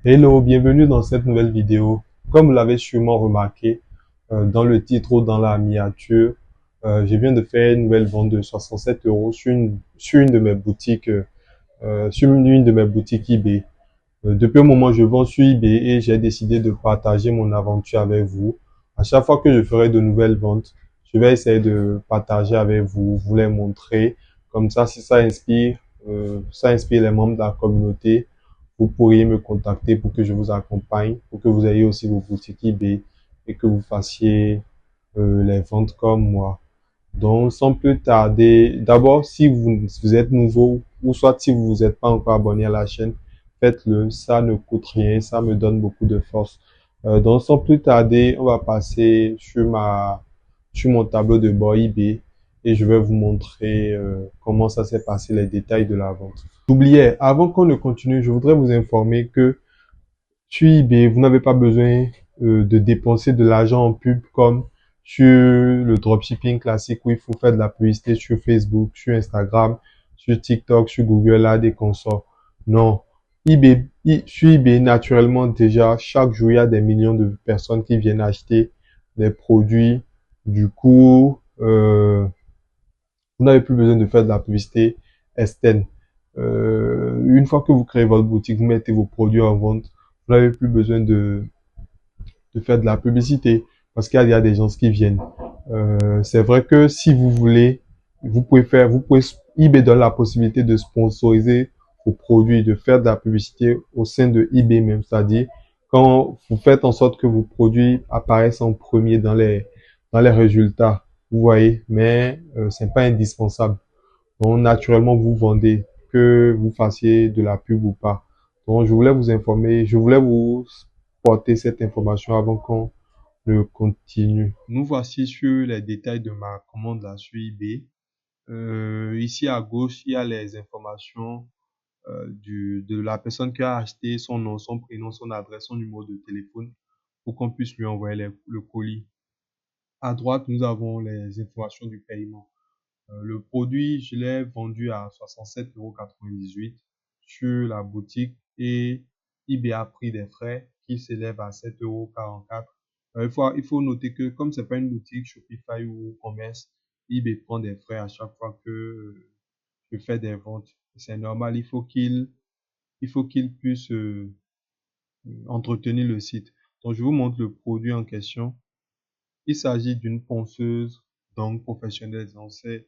Hello, bienvenue dans cette nouvelle vidéo. Comme vous l'avez sûrement remarqué dans le titre ou dans la miniature, je viens de faire une nouvelle vente de 67 euros sur une de mes boutiques, sur une de mes boutiques eBay. Depuis un moment, je vends sur eBay et j'ai décidé de partager mon aventure avec vous. À chaque fois que je ferai de nouvelles ventes, je vais essayer de partager avec vous, vous les montrer. Comme ça, si ça inspire les membres de la communauté, vous pourriez me contacter pour que je vous accompagne, pour que vous ayez aussi vos boutiques eBay et que vous fassiez les ventes comme moi. Donc, sans plus tarder, d'abord, si vous êtes nouveau ou soit si vous n'êtes pas encore abonné à la chaîne, faites-le. Ça ne coûte rien, ça me donne beaucoup de force. Donc, sans plus tarder, on va passer sur mon tableau de bord eBay et je vais vous montrer comment ça s'est passé, les détails de la vente. J'oubliais, avant qu'on ne continue, je voudrais vous informer que sur eBay, vous n'avez pas besoin de dépenser de l'argent en pub comme sur le dropshipping classique où il faut faire de la publicité sur Facebook, sur Instagram, sur TikTok, sur Google Ads et consorts. Non. Sur eBay, naturellement, déjà, chaque jour, il y a des millions de personnes qui viennent acheter des produits. Du coup, vous n'avez plus besoin de faire de la publicité externe. Une fois que vous créez votre boutique, vous mettez vos produits en vente, vous n'avez plus besoin de faire de la publicité parce qu'il y a des gens qui viennent. C'est vrai que si vous voulez, eBay donne la possibilité de sponsoriser vos produits, de faire de la publicité au sein de eBay même, c'est-à-dire quand vous faites en sorte que vos produits apparaissent en premier dans les résultats, vous voyez, mais c'est pas indispensable. Donc naturellement vous vendez, que vous fassiez de la pub ou pas. Donc je voulais vous informer, je voulais vous porter cette information avant qu'on ne continue. Nous voici sur les détails de ma commande là sur eBay. Ici à gauche, il y a les informations de la personne qui a acheté, son nom, son prénom, son adresse, son numéro de téléphone pour qu'on puisse lui envoyer le colis. À droite, nous avons les informations du paiement. Le produit, je l'ai vendu à 67,98 € sur la boutique et eBay a pris des frais qui s'élèvent à 7,44 €. Il faut noter que comme c'est pas une boutique Shopify ou commerce, eBay prend des frais à chaque fois que je fais des ventes. C'est normal, il faut qu'il puisse entretenir le site. Donc, je vous montre le produit en question. Il s'agit d'une ponceuse donc professionnelle. Donc, c'est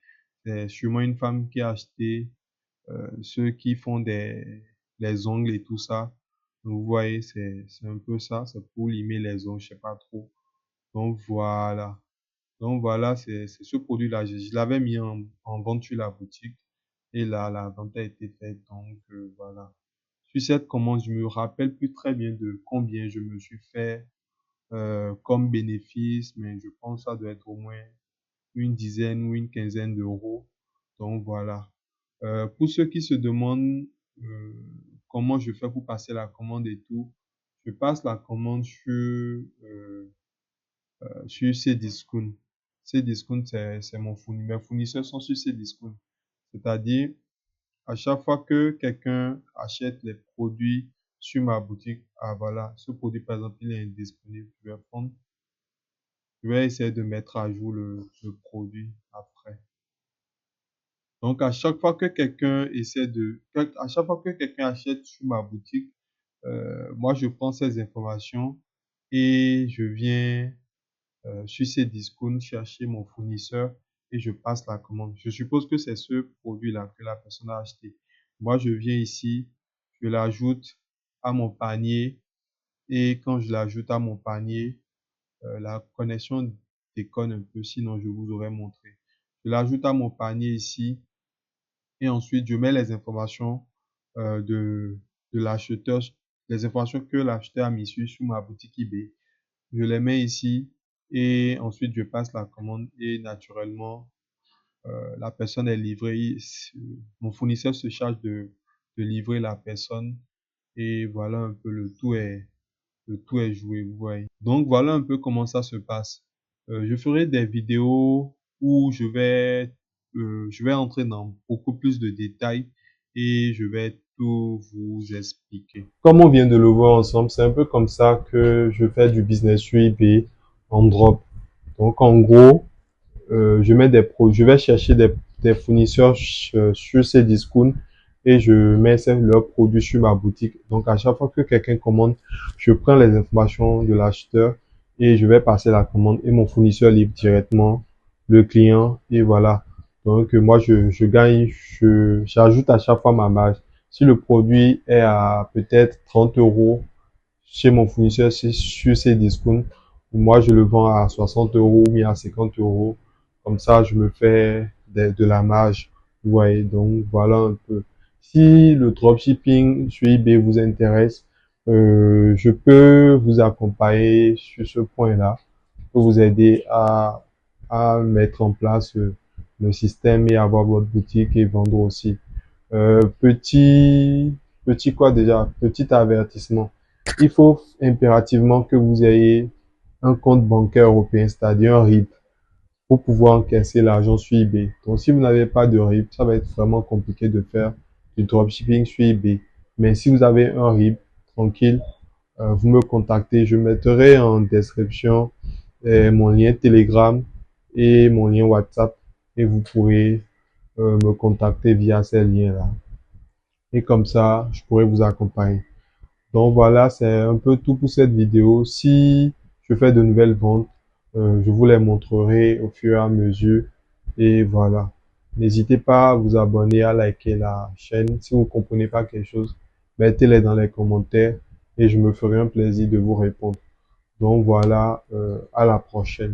sûrement une femme qui a acheté ceux qui font les ongles et tout ça. Donc, vous voyez, c'est un peu ça. C'est pour limer les ongles, je sais pas trop. Donc, voilà. Donc, voilà, c'est ce produit-là. Je l'avais mis en vente sur la boutique. Et là, la vente a été faite. Donc, voilà. Sur cette commande, je me rappelle plus très bien de combien je me suis fait comme bénéfice, mais je pense que ça doit être au moins une dizaine ou une quinzaine d'euros. Donc voilà. Pour ceux qui se demandent euh, comment je fais pour passer la commande et tout, je passe la commande sur Cdiscount. Cdiscount, c'est mon fournisseur. Mes fournisseurs sont sur Cdiscount. C'est-à-dire, à chaque fois que quelqu'un achète les produits sur ma boutique, ah voilà, ce produit par exemple, il est indisponible, je vais essayer de mettre à jour le produit après. Donc, à chaque fois que quelqu'un achète sur ma boutique, moi, je prends ces informations et je viens sur ces discounts chercher mon fournisseur et je passe la commande. Je suppose que c'est ce produit-là que la personne a acheté. Moi, je viens ici, je l'ajoute à mon panier et quand je l'ajoute à mon panier, la connexion déconne un peu, sinon je vous aurais montré. Je l'ajoute à mon panier ici et ensuite je mets les informations de l'acheteur, les informations que l'acheteur a mis sur ma boutique eBay. Je les mets ici et ensuite je passe la commande et naturellement la personne est livrée. Mon fournisseur se charge de livrer la personne et voilà un peu le tout est joué, vous voyez. Donc voilà un peu comment ça se passe. Je ferai des vidéos où je vais entrer dans beaucoup plus de détails et je vais tout vous expliquer. Comme on vient de le voir ensemble, c'est un peu comme ça que je fais du business sur eBay en drop. Donc en gros, je vais chercher des fournisseurs sur ces discounts et je mets leurs produits sur ma boutique. Donc à chaque fois que quelqu'un commande, je prends les informations de l'acheteur et je vais passer la commande et mon fournisseur livre directement le client et voilà. Donc moi je gagne, j'ajoute à chaque fois ma marge. Si le produit est à peut-être 30 euros chez mon fournisseur sur ces discounts, moi je le vends à 60 euros ou bien à 50 euros. Comme ça, je me fais de la marge. Ouais, donc voilà un peu. Si le dropshipping sur eBay vous intéresse, je peux vous accompagner sur ce point-là. Je peux vous aider à mettre en place le système et avoir votre boutique et vendre aussi. Petit quoi déjà? Petit avertissement. Il faut impérativement que vous ayez un compte bancaire européen, c'est-à-dire un RIB, pour pouvoir encaisser l'argent sur eBay. Donc, si vous n'avez pas de RIB, ça va être vraiment compliqué de faire du dropshipping sur eBay. Mais si vous avez un RIB, tranquille, vous me contactez. Je mettrai en description mon lien Telegram et mon lien WhatsApp et vous pourrez me contacter via ces liens-là. Et comme ça, je pourrai vous accompagner. Donc voilà, c'est un peu tout pour cette vidéo. Si je fais de nouvelles ventes, je vous les montrerai au fur et à mesure. Et voilà. N'hésitez pas à vous abonner, à liker la chaîne. Si vous ne comprenez pas quelque chose, mettez-les dans les commentaires et je me ferai un plaisir de vous répondre. Donc voilà, à la prochaine.